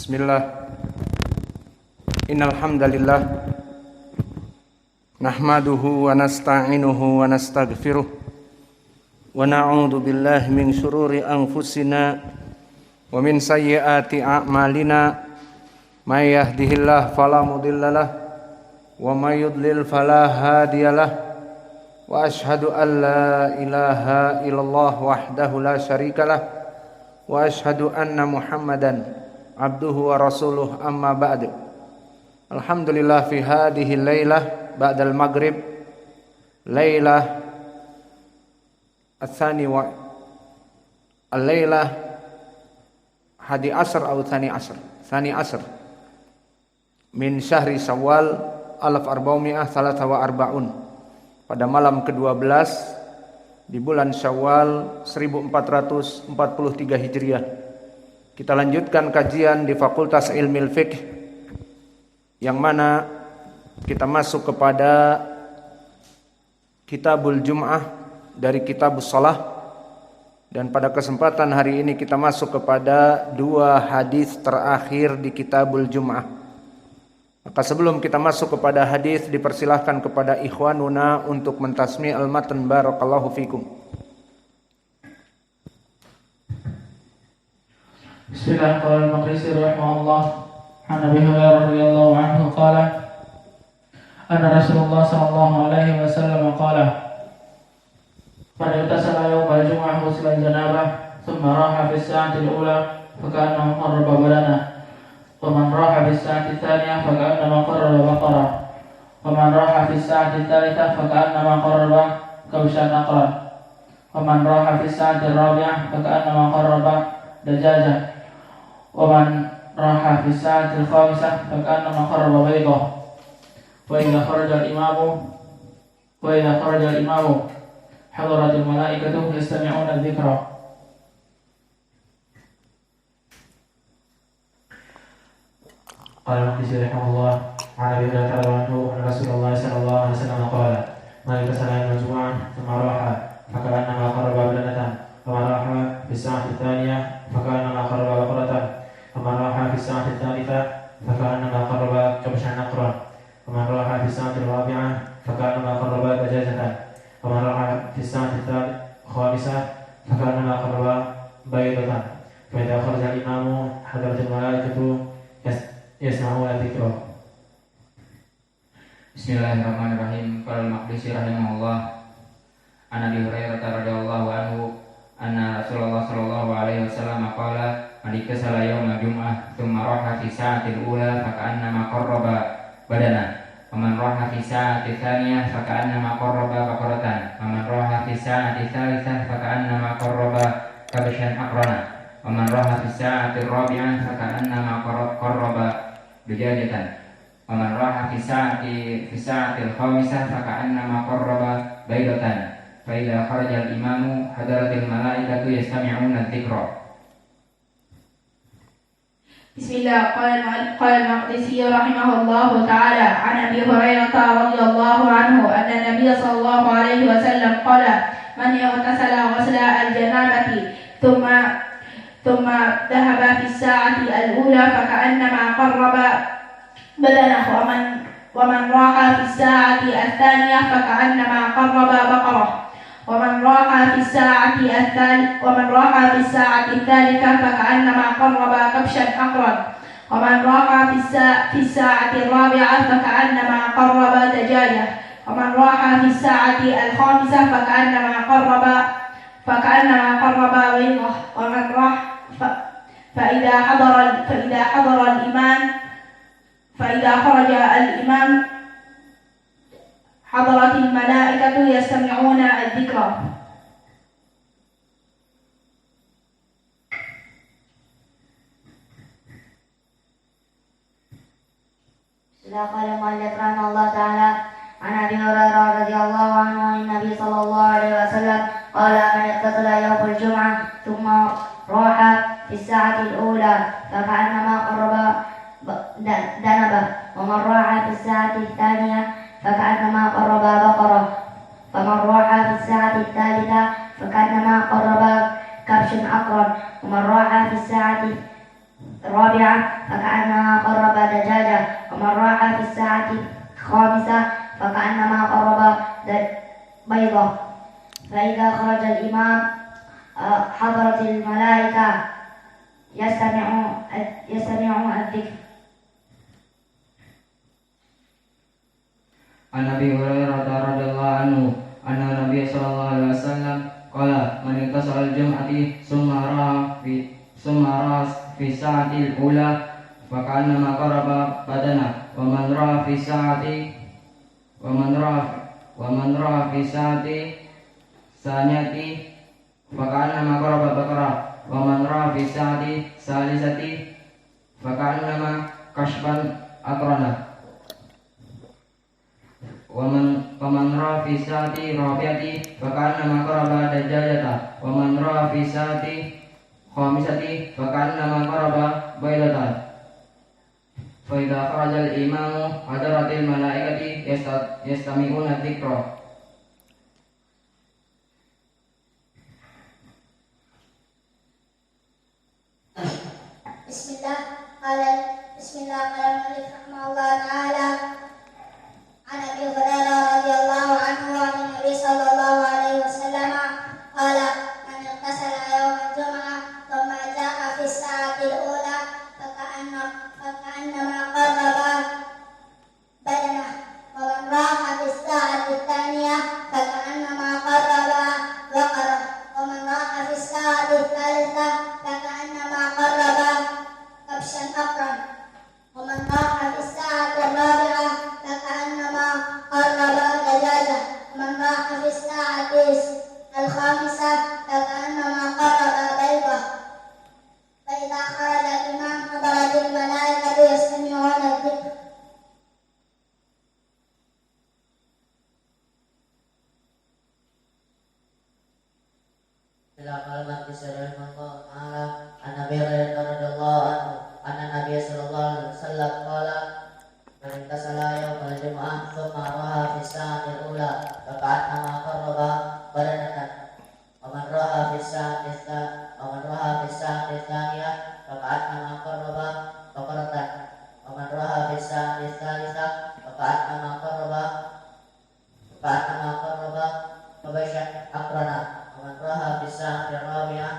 Bismillah. Innal hamdalillah nahmaduhu wa nasta'inuhu wa nastaghfiruh wa na'udzu billahi min shururi anfusina wa min sayyiati a'malina may yahdihillahu fala mudhillalah wa may yudlil fala hadiyalah wa ashhadu an la ilaha illallah wahdahu la syarikalah wa ashhadu anna Muhammadan abduhu wa rasuluh amma ba'du. Alhamdulillah fi hadhihi lailah ba'dal maghrib lailah ats-tsani wa al-lailah hadi asr atau tsani asr min syahri Syawal 1443 pada malam ke-12 di bulan Syawal 1443 Hijriah. Kita lanjutkan kajian di Fakultas Ilmu Fiqh yang mana kita masuk kepada Kitabul Jum'ah dari Kitabus Shalah, dan pada kesempatan hari ini kita masuk kepada dua hadis terakhir di Kitabul Jum'ah. Maka sebelum kita masuk kepada hadis, dipersilahkan kepada ikhwanuna untuk mentasmi al-matan. Barakallahu fikum. Bismillahirrahmanirrahim. Rahimahullah. An Abi Hurairah radhiyallahu anhu qala anna Rasulullah sallallahu alaihi wasallam qala man igtasala yawmal jum'ah ghusla janabah thumma raha fi as-sa'ati al-ula faka'annahu qarraba badana wa man raha fi as-sa'ati ath-thaniyah faka'annama qarraba baqara wa man raha fi as-sa'ati ath-thalithah faka'annama qarraba kabshan aqran wa man raha fi as-sa'ati ar-rabi'ah faka'annama qarraba dajajah wa man raha fi as-sa'ati al-khamisah faka'annama qarraba baydah wa idza kharaja al-imamu hadaratil malaikatu yastami'una adh-dhikra. Qala al-Maqdisi rahimahullah an Abi Hurairah radhiyallahu anhu Rasulullah sallallahu alaihi wasallam qala man iktasala al-jum'ah thumma raha faka'annama qarraba badanatan wa man raha fi as-sa'ati ath-thaniyah faka'annama qarraba baqaratan wa man raha fi as-sa'ati ath-thalithah faka'annama qarraba kabshan aqran wa man raha fi as-sa'ati ar-rabi'ah faka'annama qarraba dajajatan wa man raha fi as-sa'ati al-khamisah faka'annama qarraba baydatan fa idza kharaja al-imamu hadaratil malaikatu yasma'una dzikra. Bismillahirrahmanirrahim. Qala al-Maqdisi rahimahullah an Abi Hurairah radhiyallahu anhu anna Rasulullah sallallahu alaihi wasallam qala man iktasala yawmal jum'ah thumma raha fi sa'atil ula faka'annama qarraba badana wa man raha fi sa'ati tsaniyah faka'annama qarraba baqaratan wa man raha fi sa'ati tsalitsah faka'annama qarraba kabshan aqrana wa man raha fi sa'ati rabi'ah faka'annama qarraba dajajatan wa man raha fi sa'ati al-khamisah faka'annama qarraba baydatan fa idza kharaja al-imamu hadaratil malaikatu yastami'una adh-dhikra. Bismillah. Qala al-Maqdisi rahimahullahu ta'ala an Abi Hurairah radhiyallahu anhu anna Nabiy sallallahu alaihi wasallam qala man yaghtasala ghusla al-janabati thumma dhahaba fi as-sa'ati al-ula faka'annama qarraba badanahu wa man raha fi as-sa'ati ath-thaniyah faka'annama qarraba baqarah wa man raha fi as-sa'ati ath-thalithah faka'annama qarraba kabshan aqran wa man raha fi as-sa'ati ar-rabi'ah faka'annama qarraba dajajah wa man raha fi as-sa'ati al-khamisah faka'annama qarraba baydah wa man raha فإذا خرج الإمام حضرت الملائكة يستمعون الذكر. قال المؤلف رحمه الله تعالى عن أبي هريرة رضي الله عنه عن النبي صلى الله عليه وسلم قال من اغتسل يوم الجمعة ثم راح في الساعة الأولى فكأنما قرب دنبه ومن راح في الساعة الثانية فكأنما قرب بقرة ومن راح في الساعة الثالثة فكأنما قرب كبش أقرن ومن راح في الساعة الرابعة فكأنما قرب دجاجة ومن راح في الساعة الخامسة فكأنما قرب بيضة فإذا خرج الإمام حضرت الملائكة يستمعون الذكر. An Abi Hurairah radhiyallahu anhu anna Nabiy sallallahu alaihi wasallam qala man ittasala al-jum'ati summa ra'a fi sa'atil ula fa ka'annama qaraba badana wa man ra'a fi sa'ati saniyati fa ka'annama qaraba baqara wa man ra'a fi sa'ati salisati fa ka'annama kashfan aqrana Waman ra'a fi sa'ati rabi'ati faka'annama qaraba dajjajata waman ra'a fi sa'ati khamisati faka'annama qaraba baydatan fa idza kharaja al-imamu hadaratil malaikati yastami'una dzikra. Bismillah qala al-mu'allif rahimahullah ta'ala عن أبي هريرة رضي الله عنه عن النبي صلى الله عليه وسلم قال من اغتسل يوم الجمعة ثم جاء في الساعة الأولى فكأنما قرب بدنه ومن راح في الساعة الثانية فكأنما قرب بقرة ومن راح في الساعة الثالثة فكأنما قرب كبشا أقرا ومن راح في الساعة الرابعة فكأنما قرب دجاجة ومن راح في الساعة الخامسة فكأنما قرب بيضة فإذا خرج الإمام حضرت الملائكة يستمعون الذكر. إلى قلبك بسر الله تعالى عن أبي هريرة رضي الله عنه أن النبي صلى الله عليه وسلم قال من اغتسل يوم الجمعة ثم رأى في الساعة الأولى فكأنما قرب بدنة ومن رأى في الساعة الثانية فكأنما قرب بقرة ومن رأى في الساعة الثالثة فكأنما قرب كبشا أقرنا ومن رأى في الساعة الرابعة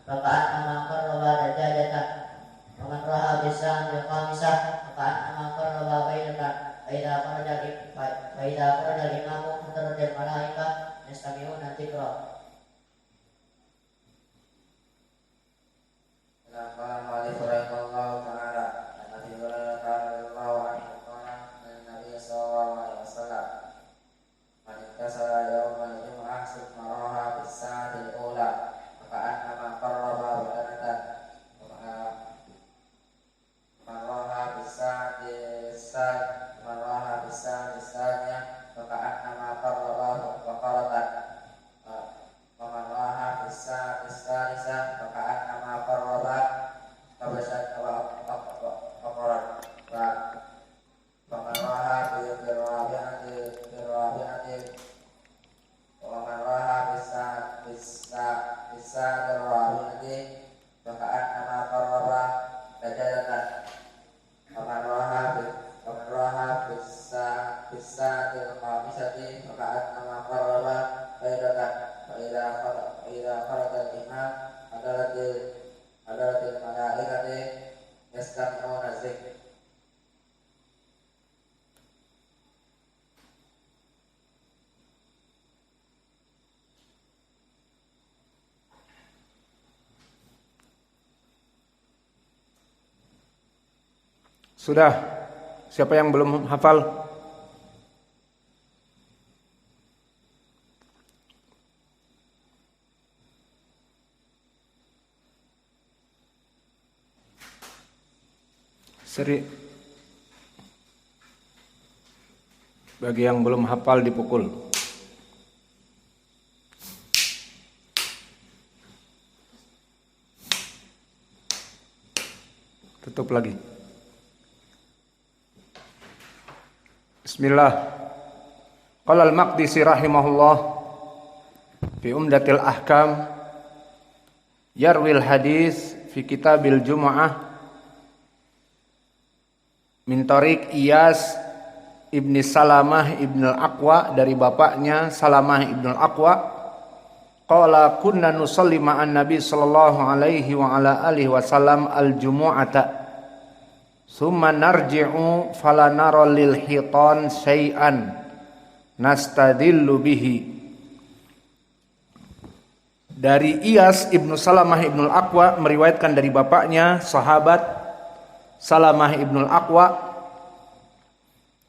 فكأنما قرب دجاجة ومن رأى في الساعة الخامسة فكأنما قرب بيضة فإذا خرج الإمام حضرت الملائكة يستمعون الذكر. قال المؤلف رحمه الله تعالى عن أبي هريرة رضي الله عنه قال عن النبي صلى الله عليه وسلم من اغتسل يوم الجمعة ثم راح في الساعة الأولى فكأنما قرب بدنة من راح في الساعة الثانية فكأنما قرب بقرة ومن راح في الساعة الثالثة فكأنما قرب كبشا أقرا ومن راح في الرابعة ومن راح في الساعة الرابعة فكأنما قرب دجاجة ومن راح في الساعة الخامسة فكأنما قرب بيضة فإذا خرج الإمام حضرت الملائكة يستمعون الذكر. Sudah? Siapa yang belum hafal? Seri. Bagi yang belum hafal dipukul. Tutup lagi. Bismillah. Qala al-Maqdisi rahimahullah fi Umdatil Ahkam yarwil hadis fi Kitabil Jumu'ah min tariq Iyas ibni Salamah ibn al-Aqwa, dari bapaknya Salamah ibn al-Aqwa, qala kunna nusalli ma'an nabi sallallahu alaihi wa ala alihi wasallam al-jumu'ata summa narji'u fala nara lil hitan syai'an nastadillu bihi. Dari Iyas ibnu Salamah ibn al-Aqwa meriwayatkan dari bapaknya sahabat Salamah ibn al-Aqwa,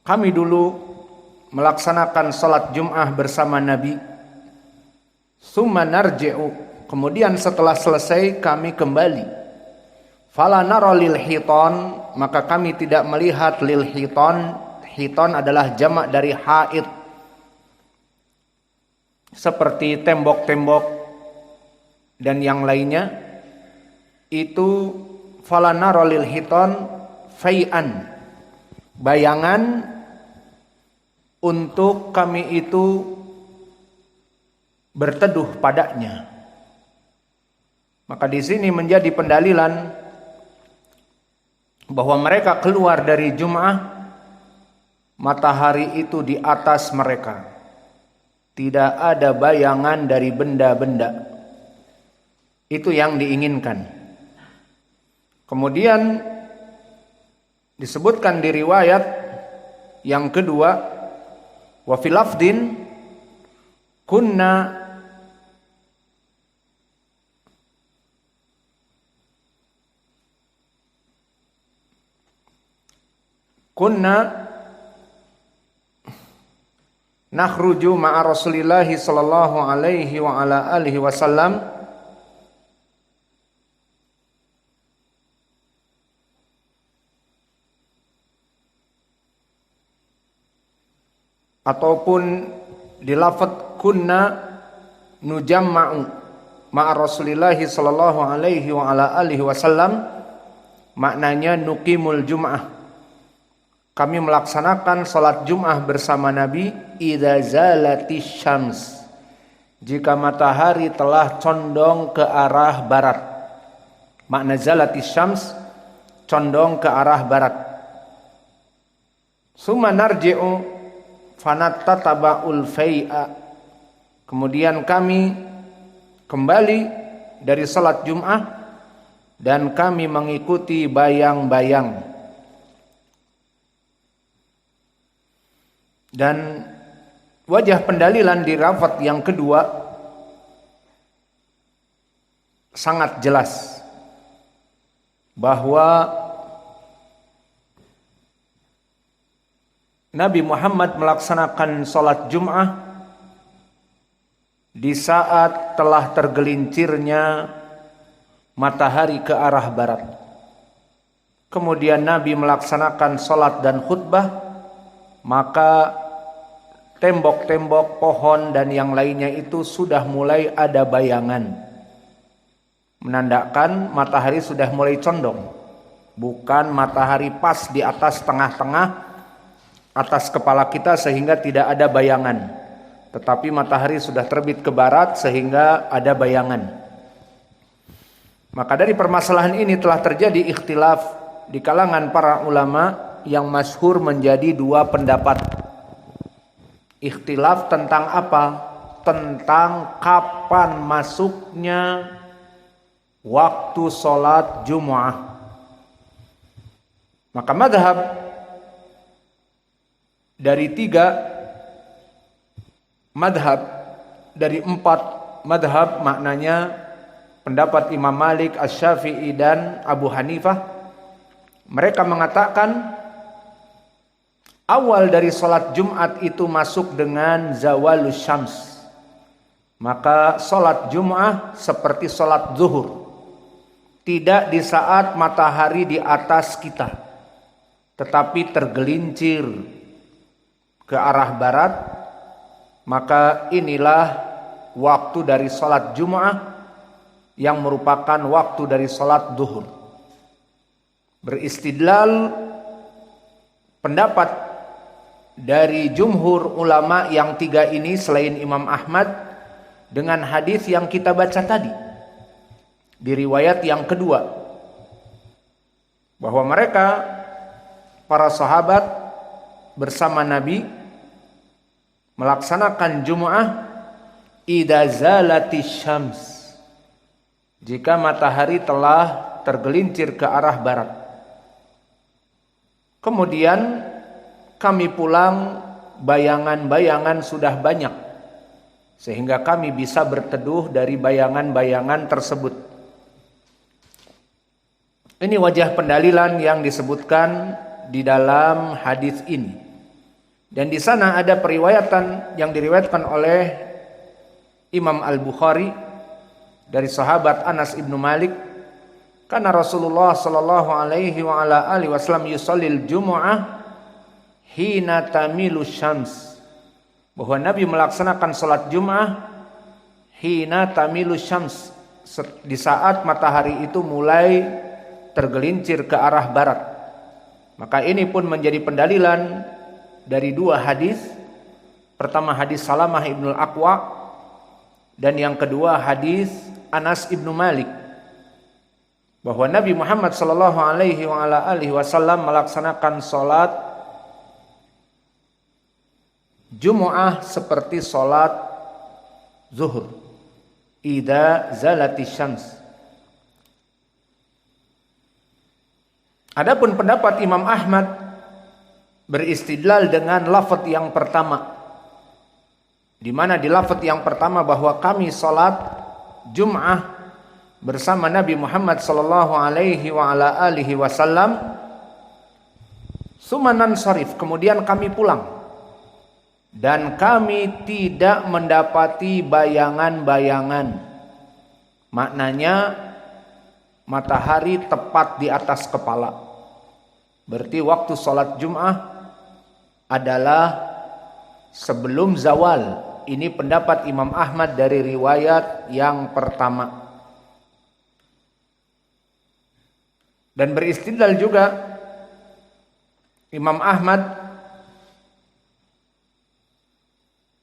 kami dulu melaksanakan salat Jum'ah bersama Nabi. Summa narji'u, kemudian setelah selesai kami kembali. Fala nara lil hiton, maka kami tidak melihat lil hiton. Hiton adalah jamak dari haid, seperti tembok-tembok dan yang lainnya. Itu fala nara lil hiton fai'an, bayangan untuk kami itu berteduh padanya. Maka di sini menjadi pendalilan bahwa mereka keluar dari Jum'ah, matahari itu di atas mereka, tidak ada bayangan dari benda-benda. Itu yang diinginkan. Kemudian disebutkan di riwayat yang kedua, wa fil lafdin kunna nakhruju ma'a Rasulillahi sallallahu alaihi wa ala alihi wasallam ataupun di lafaz kunna nujamma'u ma'a Rasulillahi sallallahu alaihi wa ala alihi wasallam, maknanya nuqimul jum'ah, kami melaksanakan salat Jum'ah bersama Nabi idza zalatis syams, jika matahari telah condong ke arah barat. Makna zalatis syams, condong ke arah barat. Summa narji'u fanattaba'ul fai'a, kemudian kami kembali dari salat Jum'ah dan kami mengikuti bayang-bayang. Dan wajah pendalilan di lafaz yang kedua sangat jelas bahwa Nabi Muhammad melaksanakan salat Jum'ah di saat telah tergelincirnya matahari ke arah barat. Kemudian Nabi melaksanakan salat dan khutbah, maka tembok-tembok, pohon dan yang lainnya itu sudah mulai ada bayangan, menandakan matahari sudah mulai condong. Bukan matahari pas di atas tengah-tengah atas kepala kita sehingga tidak ada bayangan, tetapi matahari sudah terbit ke barat sehingga ada bayangan. Maka dari permasalahan ini telah terjadi ikhtilaf di kalangan para ulama yang masyhur menjadi dua pendapat. Ikhtilaf tentang apa? Tentang kapan masuknya waktu sholat Jumu'ah. Maka madhab dari empat madhab, maknanya pendapat Imam Malik, Asy-Syafi'i dan Abu Hanifah, mereka mengatakan awal dari sholat Jumat itu masuk dengan zawalus syams. Maka sholat Jum'ah seperti sholat zuhur, tidak di saat matahari di atas kita, tetapi tergelincir ke arah barat. Maka inilah waktu dari sholat Jum'ah yang merupakan waktu dari sholat zuhur. Beristidlal pendapat dari jumhur ulama yang tiga ini selain Imam Ahmad dengan hadis yang kita baca tadi di riwayat yang kedua, bahwa mereka para sahabat bersama Nabi melaksanakan Jum'ah idza zalatis syams, jika matahari telah tergelincir ke arah barat. Kemudian kami pulang, bayangan-bayangan sudah banyak, sehingga kami bisa berteduh dari bayangan-bayangan tersebut. Ini wajah pendalilan yang disebutkan di dalam hadis ini. Dan di sana ada periwayatan yang diriwayatkan oleh Imam Al-Bukhari dari sahabat Anas ibnu Malik, karena Rasulullah sallallahu alaihi wa ala alihi wasallam yusallil jumu'ah hina tamilu syams, bahwa Nabi melaksanakan salat Jum'ah hina tamilu syams, di saat matahari itu mulai tergelincir ke arah barat. Maka ini pun menjadi pendalilan dari dua hadis. Pertama hadis Salamah ibnul Aqwa, dan yang kedua hadis Anas ibnu Malik, bahwa Nabi Muhammad sallallahu alaihi wa ala alihi wasallam melaksanakan salat Jumu'ah seperti salat zuhur idza zalatis syams. Adapun pendapat Imam Ahmad beristidlal dengan lafaz yang pertama, di mana di lafaz yang pertama bahwa kami salat Jum'ah bersama Nabi Muhammad sallallahu alaihi wa ala alihi wasallam sumanan syarif, kemudian kami pulang dan kami tidak mendapati bayangan-bayangan. Maknanya matahari tepat di atas kepala. Berarti waktu sholat Jum'ah adalah sebelum zawal. Ini pendapat Imam Ahmad dari riwayat yang pertama. Dan beristidlal juga Imam Ahmad,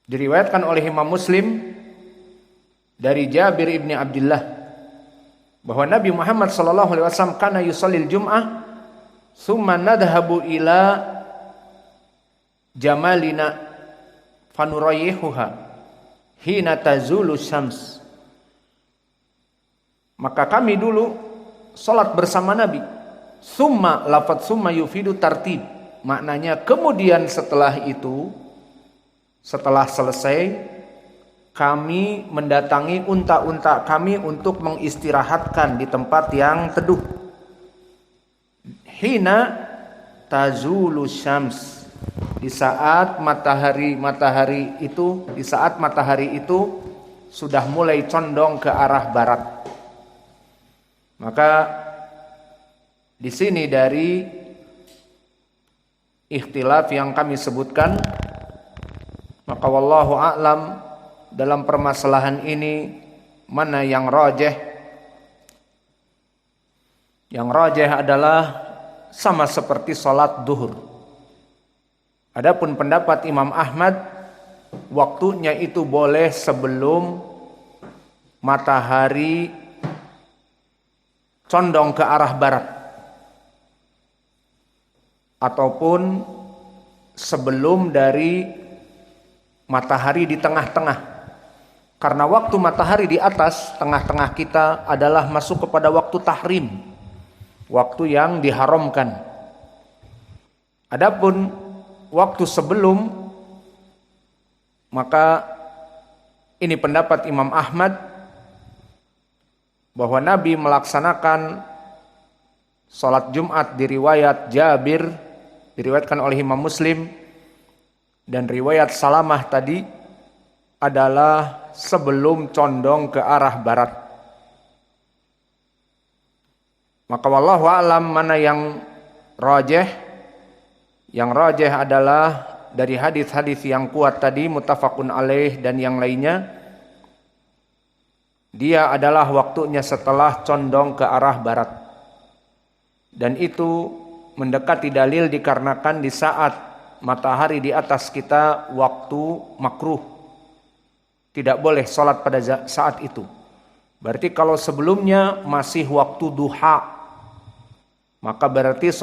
diriwayatkan oleh Imam Muslim dari Jabir ibni Abdullah, bahwa Nabi Muhammad sallallahu alaihi wasallam kana yusallil Jum'ah summa nadhabu ila jamalina fanurayihuha hina tazulu syams. Maka kami dulu salat bersama Nabi. Summa, lafaz summa yufidu tartib, maknanya kemudian setelah itu, setelah selesai, kami mendatangi unta-unta kami untuk mengistirahatkan di tempat yang teduh. Hina tazulu syams, di saat matahari itu sudah mulai condong ke arah barat. Maka di sini dari ikhtilaf yang kami sebutkan, maka wallahu a'lam dalam permasalahan ini mana yang rajih? Yang rajih adalah sama seperti salat duhur. Adapun pendapat Imam Ahmad, waktunya itu boleh sebelum matahari condong ke arah barat, ataupun sebelum dari matahari di tengah-tengah. Karena waktu matahari di atas tengah-tengah kita adalah masuk kepada waktu tahrim, waktu yang diharamkan. Adapun waktu sebelum, maka ini pendapat Imam Ahmad, bahwa Nabi melaksanakan salat Jumat di riwayat Jabir, diriwayatkan oleh Imam Muslim, dan riwayat Salamah tadi adalah sebelum condong ke arah barat. Maka wallahu a'lam mana yang rajih? Yang rajih adalah dari hadis-hadis yang kuat tadi, muttafaqun alaih dan yang lainnya, dia adalah waktunya setelah condong ke arah barat. Dan itu mendekati dalil dikarenakan di saat matahari di atas kita waktu makruh, tidak boleh sholat pada saat itu. Berarti kalau sebelumnya masih waktu duha, maka berarti